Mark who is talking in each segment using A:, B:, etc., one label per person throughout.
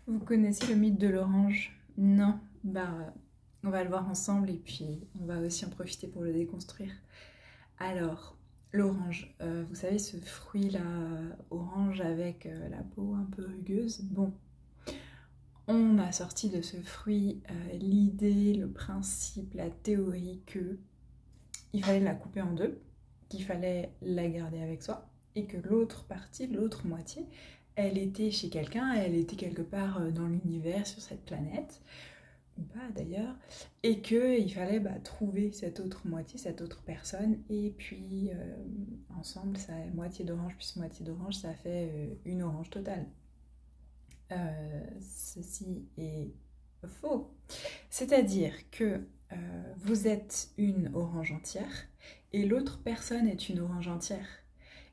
A: Vous connaissez le mythe de l'orange? Non? On va le voir ensemble et puis on va aussi en profiter pour le déconstruire. Alors, l'orange, vous savez ce fruit-là, orange avec la peau un peu rugueuse? Bon, on a sorti de ce fruit l'idée, le principe, la théorie que il fallait la couper en deux, qu'il fallait la garder avec soi et que l'autre partie, l'autre moitié, elle était chez quelqu'un, elle était quelque part dans l'univers, sur cette planète, ou pas d'ailleurs, et qu'il fallait trouver cette autre moitié, cette autre personne, et puis ensemble, ça, moitié d'orange plus moitié d'orange, ça fait une orange totale. Ceci est faux. C'est-à-dire que vous êtes une orange entière et l'autre personne est une orange entière.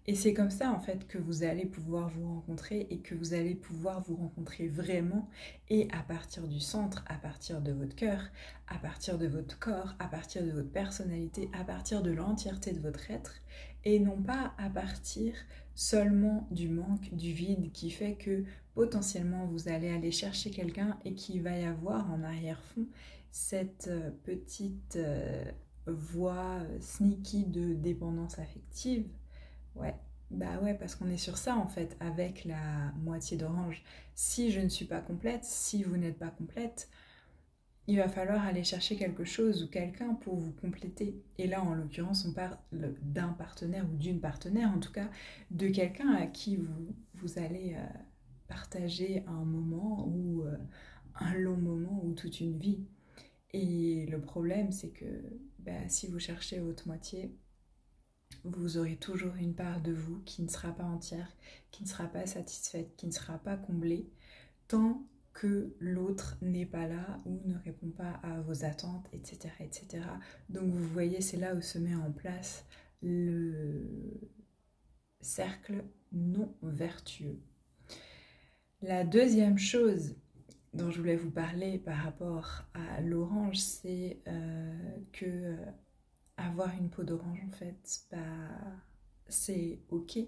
A: Et c'est comme ça en fait que vous allez pouvoir vous rencontrer et que vous allez pouvoir vous rencontrer vraiment et à partir du centre, à partir de votre cœur, à partir de votre corps, à partir de votre personnalité, à partir de l'entièreté de votre être et non pas à partir seulement du manque, du vide qui fait que potentiellement vous allez aller chercher quelqu'un et qu'il va y avoir en arrière-fond cette petite voix sneaky de dépendance affective. Ouais, bah ouais, parce qu'on est sur ça en fait, avec la moitié d'orange. Si je ne suis pas complète, si vous n'êtes pas complète, il va falloir aller chercher quelque chose ou quelqu'un pour vous compléter. Et là, en l'occurrence, on parle d'un partenaire ou d'une partenaire, en tout cas, de quelqu'un à qui vous allez partager un moment ou un long moment ou toute une vie. Et le problème, c'est que si vous cherchez votre moitié, vous aurez toujours une part de vous qui ne sera pas entière, qui ne sera pas satisfaite, qui ne sera pas comblée, tant que l'autre n'est pas là ou ne répond pas à vos attentes, etc. etc. Donc vous voyez, c'est là où se met en place le cercle non vertueux. La deuxième chose dont je voulais vous parler par rapport à l'orange, c'est que avoir une peau d'orange, en fait, c'est ok.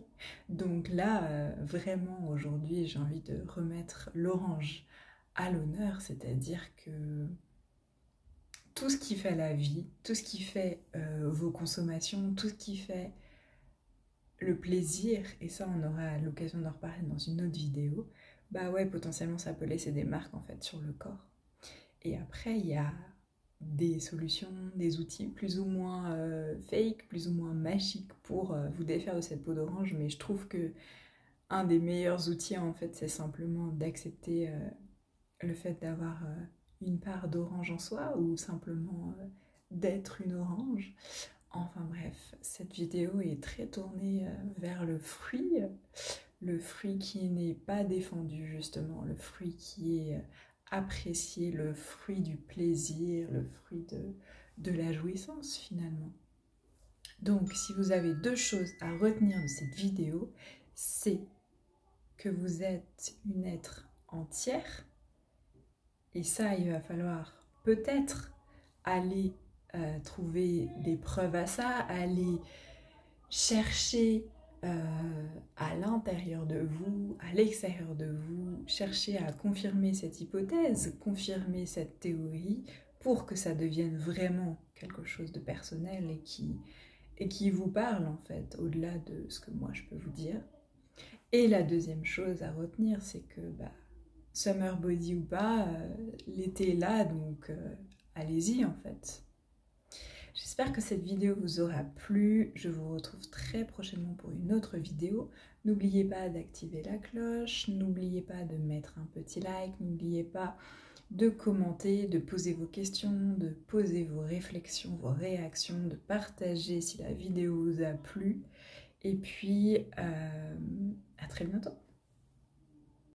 A: Donc là, vraiment, aujourd'hui, j'ai envie de remettre l'orange à l'honneur, c'est-à-dire que tout ce qui fait la vie, tout ce qui fait vos consommations, tout ce qui fait le plaisir, et ça, on aura l'occasion d'en reparler dans une autre vidéo, bah ouais, potentiellement, ça peut laisser des marques, en fait, sur le corps. Et après, il y a des solutions, des outils plus ou moins fake, plus ou moins magiques pour vous défaire de cette peau d'orange, mais je trouve que un des meilleurs outils en fait c'est simplement d'accepter le fait d'avoir une part d'orange en soi ou simplement d'être une orange. Enfin bref, cette vidéo est très tournée vers le fruit qui n'est pas défendu justement, le fruit qui est apprécier le fruit du plaisir, le fruit de la jouissance finalement. Donc si vous avez deux choses à retenir de cette vidéo, c'est que vous êtes une être entière, et ça il va falloir peut-être aller trouver des preuves à ça, aller chercher à l'intérieur de vous, à l'extérieur de vous, chercher à confirmer cette hypothèse, confirmer cette théorie pour que ça devienne vraiment quelque chose de personnel et qui vous parle en fait, au-delà de ce que moi je peux vous dire. Et la deuxième chose à retenir, c'est que summer body ou pas, l'été est là, donc allez-y en fait. J'espère que cette vidéo vous aura plu. Je vous retrouve très prochainement pour une autre vidéo. N'oubliez pas d'activer la cloche, n'oubliez pas de mettre un petit like, n'oubliez pas de commenter, de poser vos questions, de poser vos réflexions, vos réactions, de partager si la vidéo vous a plu. Et puis, à très bientôt.